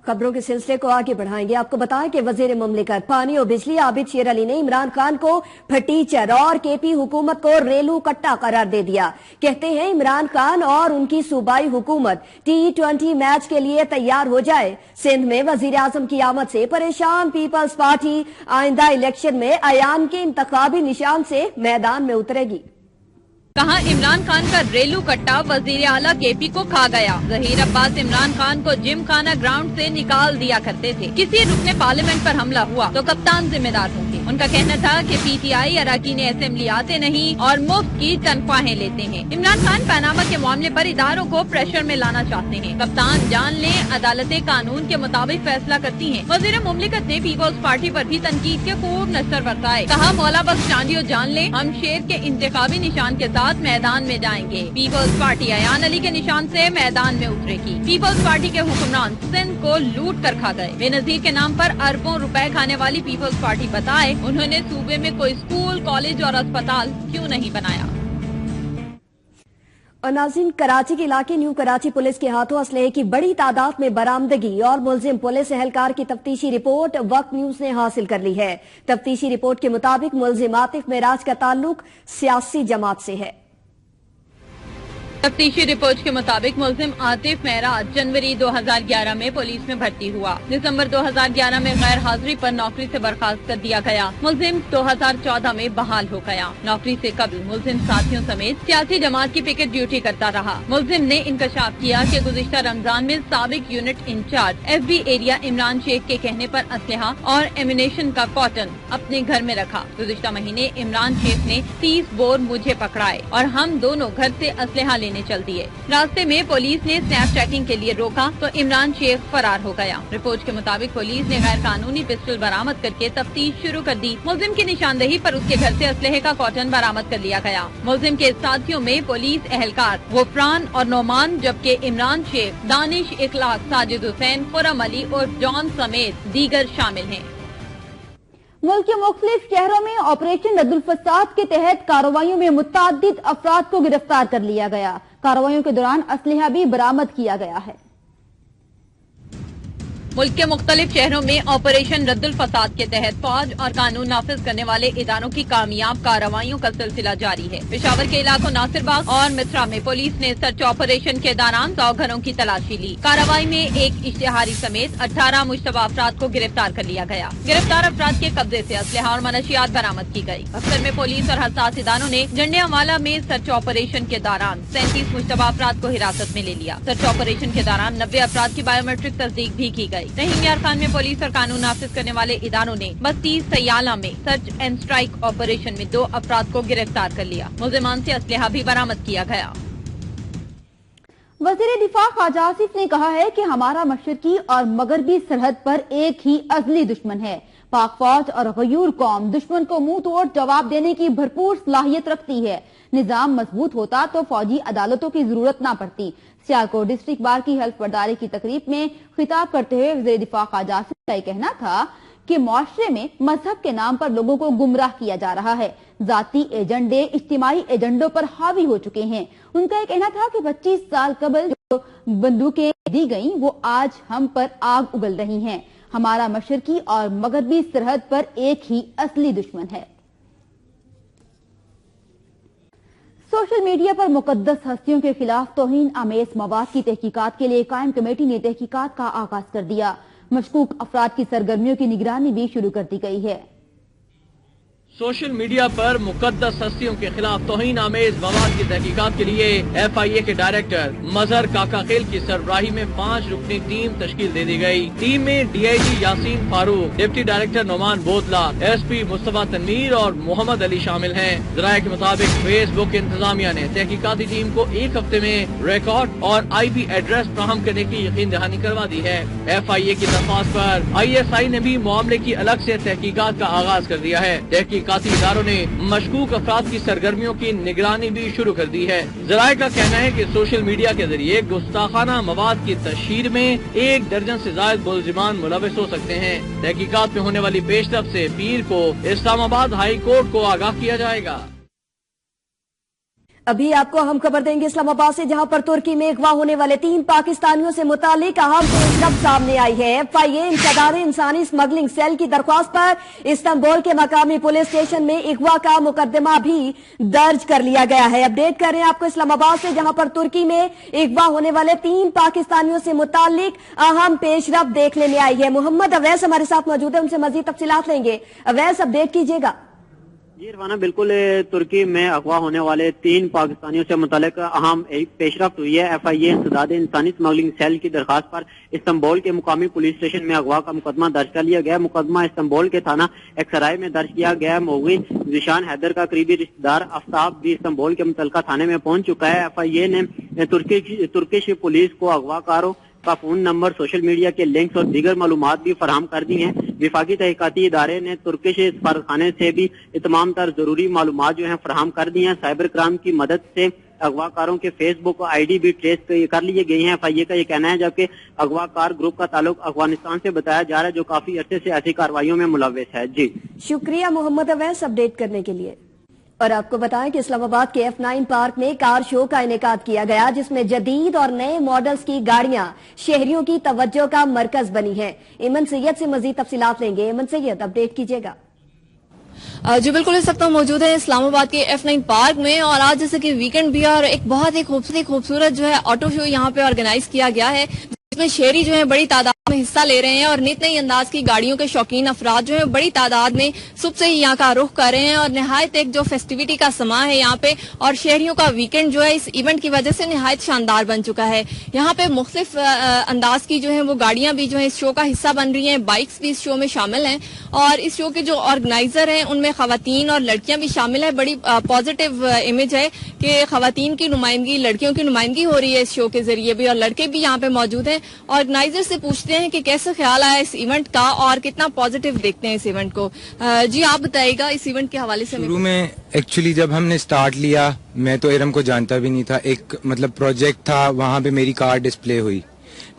خبروں کے سلسلے کو آگے بڑھائیں گے۔ آپ کو بتائیں کہ وزیر مملکت پانی اور بجلی عابد شیر علی نے عمران خان کو پھٹیچر اور کے پی حکومت کو ریلو کٹا قرار دے دیا۔ کہتے ہیں عمران خان اور ان کی صوبائی حکومت T20 میچ کے لیے تیار ہو جائے۔ سندھ میں وزیر اعظم کی آمد سے پریشان پیپلز پارٹی آئندہ الیکشن میں ایان کے انتخابی نشان سے میدان میں اترے گی۔ کہا عمران خان کا ریلو کٹا وزیر اعلیٰ کے پی کو کھا گیا۔ ظہیر عباس عمران خان کو جم خانہ گراؤنڈ سے نکال دیا کرتے تھے۔ کسی رکن پارلیمنٹ پر حملہ ہوا تو کپتان ذمہ دار ہوں گے۔ ان کا کہنا تھا کہ پی ٹی آئی اراکین اسمبلی آتے نہیں اور مفت کی تنخواہیں لیتے ہیں۔ عمران خان پاناما کے معاملے پر اداروں کو پریشر میں لانا چاہتے ہیں۔ کپتان جان لیں عدالتیں قانون کے مطابق فیصلہ کرتی ہیں۔ وزیر مملکت نے پیپلز پارٹی پر بھی تنقید کے خوب نشر برسائے۔ کہا مولا بخش چانڈیو جان لیں ہم شیر کے انتخابی نشان کے ساتھ میدان میں جائیں گے۔ پیپلز پارٹی ایان علی کے نشان سے میدان میں اترے گی۔ پیپلز پارٹی کے حکمران سندھ کو لوٹ کر کھا گئے۔ بے نظیر کے نام پر اربوں روپے کھانے والی پیپلز پارٹی بتائے انہوں نے صوبے میں کوئی اسکول، کالج اور اسپتال کیوں نہیں بنایا۔ اور ناظرین، کراچی کے علاقے نیو کراچی پولیس کے ہاتھوں اسلحے کی بڑی تعداد میں برآمدگی اور ملزم پولیس اہلکار کی تفتیشی رپورٹ وقت نیوز نے حاصل کر لی ہے۔ تفتیشی رپورٹ کے مطابق ملزم عاطف معراج کا تعلق سیاسی جماعت سے ہے۔ تفتیشی رپورٹ کے مطابق ملزم عاطف معراج جنوری 2011 میں پولیس میں بھرتی ہوا۔ دسمبر 2011 میں غیر حاضری پر نوکری سے برخاست کر دیا گیا۔ ملزم 2014 میں بحال ہو گیا۔ نوکری سے قبل ملزم ساتھیوں سمیت سیاسی جماعت کی پکٹ ڈیوٹی کرتا رہا۔ ملزم نے انکشاف کیا کہ گزشتہ رمضان میں سابق unit incharge F B area Imran Sheikh کے کہنے پر اسلحہ اور ایمونیشن کا کاٹن اپنے گھر میں رکھا۔ گزشتہ مہینے عمران شیخ نے 30 بور مجھے پکڑائے اور ہم دونوں گھر سے اسلحہ لینے چل دیے۔ راستے میں پولیس نے سنیپ چیکنگ کے لیے روکا تو عمران شیخ فرار ہو گیا۔ رپورٹ کے مطابق پولیس نے غیر قانونی پسٹل برآمد کر کے تفتیش شروع کر دی۔ ملزم کی نشاندہی پر اس کے گھر سے اسلحے کا کاٹن برآمد کر لیا گیا۔ ملزم کے ساتھیوں میں پولیس اہلکار غفران اور نعمان، جبکہ عمران شیخ، دانش اخلاق، ساجد حسین، خرم علی اور جان سمیت دیگر شامل ہیں۔ ملک کے مختلف شہروں میں آپریشن رد الفساد کے تحت کارروائیوں میں متعدد افراد کو گرفتار کر لیا گیا۔ کارروائیوں کے دوران اسلحہ بھی برآمد کیا گیا ہے۔ ملک کے مختلف شہروں میں آپریشن رد الفساد کے تحت فوج اور قانون نافذ کرنے والے اداروں کی کامیاب کارروائیوں کا سلسلہ جاری ہے۔ پشاور کے علاقوں ناصر باغ اور متھرا میں پولیس نے سرچ آپریشن کے دوران 100 گھروں کی تلاشی لی۔ کارروائی میں ایک اشتہاری سمیت 18 مشتبہ افراد کو گرفتار کر لیا گیا۔ گرفتار افراد کے قبضے سے اسلحہ اور منشیات برآمد کی گئی۔ اکثر میں پولیس اور حساس اداروں نے جنڈیا والا میں سرچ آپریشن کے دوران 37 مشتبہ افراد کو حراست میں لے لیا۔ سرچ آپریشن کے دوران 90 افراد کی بایو میٹرک تصدیق بھی کی گئی۔ رحیم یار خان میں پولیس اور قانون نافذ کرنے والے اداروں نے 32 سیالہ میں سرچ اینڈ اسٹرائک آپریشن میں 2 افراد کو گرفتار کر لیا۔ ملزمان سے اسلحہ بھی برآمد کیا گیا۔ وزیر دفاع خواجہ آصف نے کہا ہے کہ ہمارا مشرقی اور مغربی سرحد پر ایک ہی ازلی دشمن ہے۔ پاک فوج اور غیور قوم دشمن کو منہ توڑ جواب دینے کی بھرپور صلاحیت رکھتی ہے۔ نظام مضبوط ہوتا تو فوجی عدالتوں کی ضرورت نہ پڑتی۔ سیالکوٹ ڈسٹرکٹ بار کی حلف برداری کی تقریب میں خطاب کرتے ہوئے وزیر دفاع خواجہ آصف کا یہ کہنا تھا کہ معاشرے میں مذہب کے نام پر لوگوں کو گمراہ کیا جا رہا ہے۔ ذاتی ایجنڈے اجتماعی ایجنڈوں پر حاوی ہو چکے ہیں۔ ان کا یہ کہنا تھا کہ 25 سال قبل جو بندوقیں دی گئیں وہ آج ہم پر آگ اگل رہی ہیں۔ ہمارا مشرقی اور مغربی سرحد پر ایک ہی اصلی دشمن ہے۔ سوشل میڈیا پر مقدس ہستیوں کے خلاف توہین آمیز مواد کی تحقیقات کے لیے قائم کمیٹی نے تحقیقات کا آغاز کر دیا۔ مشکوک افراد کی سرگرمیوں کی نگرانی بھی شروع کر دی گئی ہے۔ سوشل میڈیا پر مقدس ہستیوں کے خلاف توہین آمیز مواد کی تحقیقات کے لیے ایف آئی اے کے ڈائریکٹر مظہر کاکا خیل کی سربراہی میں 5 رکنی ٹیم تشکیل دے دی گئی۔ ٹیم میں D I G Yasin Farooq, deputy director Noman Bodla, S P Mustafa Tanveer اور محمد علی شامل ہیں۔ ذرائع کے مطابق فیس بک انتظامیہ نے تحقیقاتی ٹیم کو 1 ہفتے میں ریکارڈ اور آئی پی ایڈریس فراہم کرنے کی یقین دہانی کروا دی ہے۔ ایف آئی اے کی درخواست پر آئی ایس آئی نے بھی معاملے کی الگ سے تحقیقات کا آغاز کر دیا ہے۔ تحقیقاتی اداروں نے مشکوک افراد کی سرگرمیوں کی نگرانی بھی شروع کر دی ہے۔ ذرائع کا کہنا ہے کہ سوشل میڈیا کے ذریعے گستاخانہ مواد کی تشہیر میں 1 درجن سے زائد ملزمان ملوث ہو سکتے ہیں۔ تحقیقات میں ہونے والی پیش رفت سے پیر کو اسلام آباد ہائی کورٹ کو آگاہ کیا جائے گا۔ अभी आपको हम खबर देंगे इस्लामाबाद से, जहां पर तुर्की में अगवा होने वाले 3 पाकिस्तानियों से मुतालिक अहम पेशरफ सामने आई है। FIA इंसदाद इंसानी स्मगलिंग सेल की दरख्वास्त पर इस्तांबुल के मकामी पुलिस स्टेशन में अगवा का मुकदमा भी दर्ज कर लिया गया है। अपडेट कर रहे हैं आपको इस्लामाबाद से, जहां पर तुर्की में अगवा होने वाले 3 पाकिस्तानियों से मुतालिक अहम पेशरफ देखने में आई है। मोहम्मद अवैस हमारे साथ मौजूद है, उनसे मजीद तफसीलात लेंगे। अवैस, अपडेट कीजिएगा। जी इरवाना, बिल्कुल तुर्की में अगवा होने वाले 3 पाकिस्तानियों से मुतालिक अहम पेशरफ्त हुई है। FIA इंसदाद इंसानी स्मगलिंग सेल की दरखास्त पर इस्तांबुल के मुकामी पुलिस स्टेशन में अगवा का मुकदमा दर्ज कर लिया गया। मुकदमा इस्तांबुल के थाना एक्सराय में दर्ज किया गया। मोगी जिशान हैदर का करीबी रिश्तेदार आफ्ताब भी इस्तांबुल के मुतलका थाने में पहुंच चुका है। FIA ने तुर्किश पुलिस को अगवाकारों का फोन नंबर, सोशल मीडिया के लिंक्स और दीगर मालूमात भी फराहम कर दी हैं। विफाकी तहकीकाती इदारे ने तुर्किश सफारतखाने से भी तमाम तर जरूरी मालूमात जो हैं फराहम कर दी हैं। साइबर क्राइम की मदद से अगवाकारों के फेसबुक ID भी ट्रेस कर लिए गए हैं। FIA का ये कहना है, जबकि अगवाकार ग्रुप का ताल्लुक अफगानिस्तान से बताया जा रहा है, जो काफी अरसे से ऐसी कार्रवाइयों में मुलव्वस है। जी शुक्रिया मोहम्मद अवैस अपडेट करने के लिए। और आपको बताएं कि इस्लामाबाद के F9 पार्क में कार शो का इनेकाद किया गया, जिसमें जदीद और नए मॉडल्स की गाड़ियां शहरियों की तवज्जो का मरकज बनी है। इमन सैयद से मजीद तफसीलात लेंगे। इमन सैयद, अपडेट कीजिएगा। जी बिल्कुल, इस वक्त हम मौजूद है इस्लामाबाद के F9 पार्क में, और आज जैसे कि वीकेंड भी और एक बहुत ही खूबसूरत जो है ऑटो शो यहाँ पे ऑर्गेनाइज किया गया है, जिसमें शहरी जो है बड़ी तादाद में हिस्सा ले रहे हैं और नित नई अंदाज की गाड़ियों के शौकीन अफराद जो है बड़ी तादाद में सुबह से ही यहाँ का रुख कर रहे हैं। और निहायत एक जो फेस्टिविटी का समा है यहाँ पे, और शहरियों का वीकेंड जो है इस इवेंट की वजह से निहायत शानदार बन चुका है। यहाँ पे मुख्तलिफ अंदाज की जो है वो गाड़ियां भी जो है इस शो का हिस्सा बन रही हैं, बाइक्स भी इस शो में शामिल हैं, और इस शो के जो ऑर्गेनाइजर हैं उनमें खवातीन और लड़कियां भी शामिल है। बड़ी पॉजिटिव इमेज है कि खवातीन की नुमाइंदगी, लड़कियों की नुमाइंदगी हो रही है इस शो के जरिए भी, और लड़के भी यहाँ पे मौजूद हैं। ऑर्गेनाइजर से पूछते हैं कि कैसे ख्याल आया इस इवेंट का और कितना पॉजिटिव देखते हैं इस इवेंट को। जी आप बताइएगा इस इवेंट के हवाले से। शुरू में एक्चुअली जब हमने स्टार्ट लिया, मैं तो इरम को जानता भी नहीं था। एक मतलब प्रोजेक्ट था, वहाँ पे मेरी कार डिस्प्ले हुई।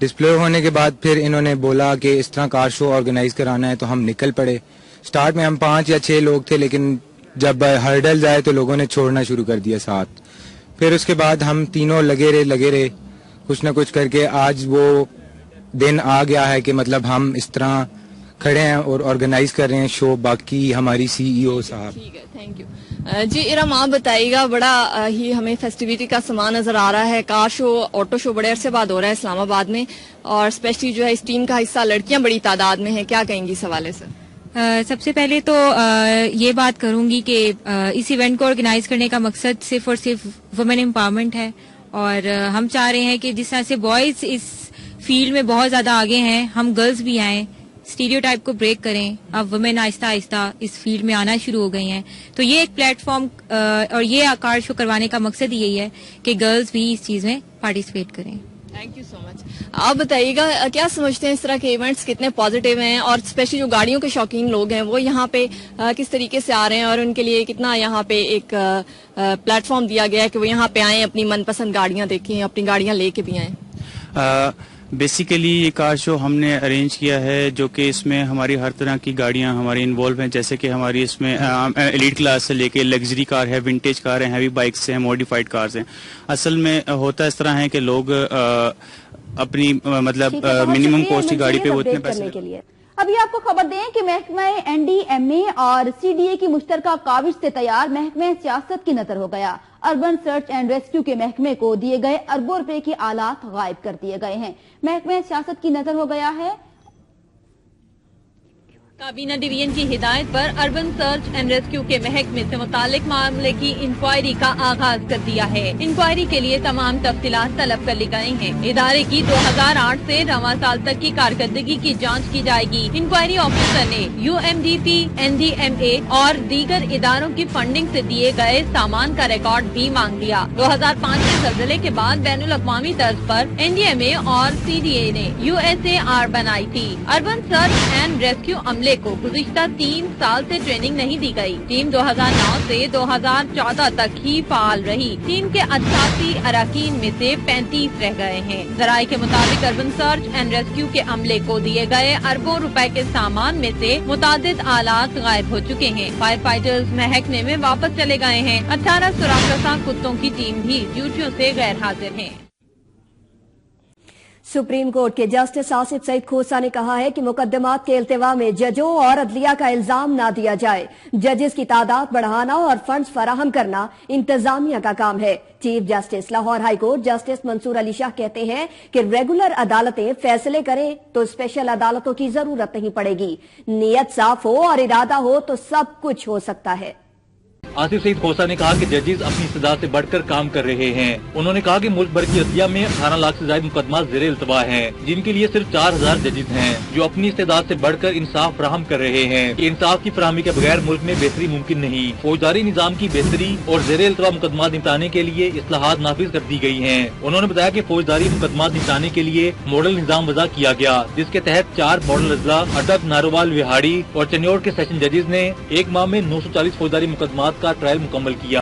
डिस्प्ले होने के बाद फिर इन्होंने बोला कि इस तरह कार शो ऑर्गेनाइज कराना है, तो हम निकल पड़े। स्टार्ट में हम 5 या 6 लोग थे, लेकिन जब हर्डल्स आए तो लोगों ने छोड़ना शुरू कर दिया साथ। फिर उसके बाद हम तीनों लगे रहे कुछ ना कुछ करके। आज वो दिन आ गया है कि मतलब हम इस तरह खड़े हैं और ऑर्गेनाइज कर रहे हैं शो। बाकी हमारी CEO साहब। ठीक है, थैंक यू। जी इरम, आप बताइएगा, बड़ा ही हमें फेस्टिविटी का सामान नजर आ रहा है। कार शो, ऑटो शो बड़े अरसे बाद हो रहा है इस्लामाबाद में, और स्पेशली जो है इस टीम का हिस्सा लड़कियां बड़ी तादाद में हैं। क्या कहेंगी इस हवाले से? सबसे पहले तो ये बात करूंगी कि इस इवेंट को ऑर्गेनाइज करने का मकसद सिर्फ और सिर्फ वुमेन एम्पावरमेंट है, और हम चाह रहे हैं कि जिस तरह से बॉयज इस फील्ड में बहुत ज्यादा आगे हैं, हम गर्ल्स भी आए, स्टीरियोटाइप को ब्रेक करें। अब वुमेन आहिस्ता आहिस्ता इस फील्ड में आना शुरू हो गई हैं, तो ये एक प्लेटफॉर्म और ये कार शो करवाने का मकसद यही है कि गर्ल्स भी इस चीज में पार्टिसिपेट करें। Thank you so much. आप बताइएगा, क्या समझते हैं इस तरह के इवेंट्स कितने पॉजिटिव हैं, और स्पेशली जो गाड़ियों के शौकीन लोग हैं वो यहाँ पे किस तरीके से आ रहे हैं, और उनके लिए कितना यहाँ पे एक प्लेटफॉर्म दिया गया है कि वो यहाँ पे आएं, अपनी मनपसंद गाड़ियाँ देखें, अपनी गाड़ियाँ लेके भी आएं? बेसिकली ये कार शो हमने अरेंज किया है, जो कि इसमें हमारी हर तरह की गाड़ियां हमारी इन्वॉल्व हैं। जैसे कि हमारी इसमें एलीट क्लास से लेके लग्जरी कार है, विंटेज कार है, हैवी बाइक्स हैं, मॉडिफाइड कार्स हैं। असल में होता इस तरह है कि लोग अपनी मतलब मिनिमम कॉस्ट की गाड़ी पे वो इतने पैसे के लिए। अभी आपको खबर दें कि महकमा NDMA और CDA की मुश्तरका काविश से तैयार महकमा सियासत की नजर हो गया। अर्बन सर्च एंड रेस्क्यू के महकमे को दिए गए अरबों रुपए के आलात गायब कर दिए गए हैं। महकमा सियासत की नजर हो गया है। काबीना डिवीजन की हिदायत पर अर्बन सर्च एंड रेस्क्यू के महकमे से मुतालिक मामले की इंक्वायरी का आगाज कर दिया है। इंक्वायरी के लिए तमाम तफसीलात तलब कर ली गई हैं। इदारे की 2008 से रवां साल तक की कारकर्दगी की जांच की जाएगी। इंक्वायरी ऑफिसर ने UMDP, NDMA और दीगर इदारों की फंडिंग से दिए गए सामान का रिकॉर्ड भी मांग लिया। 2005 के जल्जले के बाद बैनुल अक़वामी तर्ज पर NDMA और CDA ने USAR बनाई थी। अर्बन सर्च एंड रेस्क्यू अमले अमले को गुज़िश्ता 3 साल से ट्रेनिंग नहीं दी गई। टीम 2009 से 2014 तक ही फाल रही। टीम के 88 अरकान में से 35 रह गए हैं। ज़राए के मुताबिक अर्बन सर्च एंड रेस्क्यू के अमले को दिए गए अरबों रुपए के सामान में से मुतादिद आलात गायब हो चुके हैं। फायर फाइटर्स महकमे में वापस चले गए हैं। 18 सुराग कुत्तों की टीम भी ड्यूटियों से गैर हाजिर है। सुप्रीम कोर्ट के जस्टिस आसिफ सईद खोसा ने कहा है कि मुकदमात के इल्तिवा में जजों और अदलिया का इल्जाम न दिया जाए। जजेस की तादाद बढ़ाना और फंड्स फराहम करना इंतजामिया का काम है। Chief justice Lahore high court justice Mansoor Ali Shah कहते हैं कि रेगुलर अदालतें फैसले करें तो स्पेशल अदालतों की जरूरत नहीं पड़ेगी। नीयत साफ हो और इरादा हो तो सब कुछ हो सकता है। आसिफ सईद खोसा ने कहा कि जजेस अपनी इस्तेदाद से बढ़कर काम कर रहे हैं। उन्होंने कहा कि मुल्क भर की अदलिया में 18 लाख से ज्यादा मुकदमा ज़ेरे इल्तवा हैं, जिनके लिए सिर्फ 4000 जजेस हैं जो अपनी इस्तेदाद से बढ़कर इंसाफ फराहम कर रहे हैं। इंसाफ की फराहमी के बगैर मुल्क में बेहतरी मुमकिन नहीं। फौजदारी निजाम की बेहतरी और ज़ेरे इल्तवा मुकदमा निपटाने के लिए इस्लाहात नाफिज कर दी गई है। उन्होंने बताया कि फौजदारी मुकदमा निपटाने के लिए मॉडल निजाम वज़ा किया गया, जिसके तहत 4 मॉडल अजला अटक, नारोवाल, विहाड़ी और चन्योड़ के सेशन जजेस ने एक माह में 940 फौजदारी मुकदमात का ट्रायल मुकम्मल किया।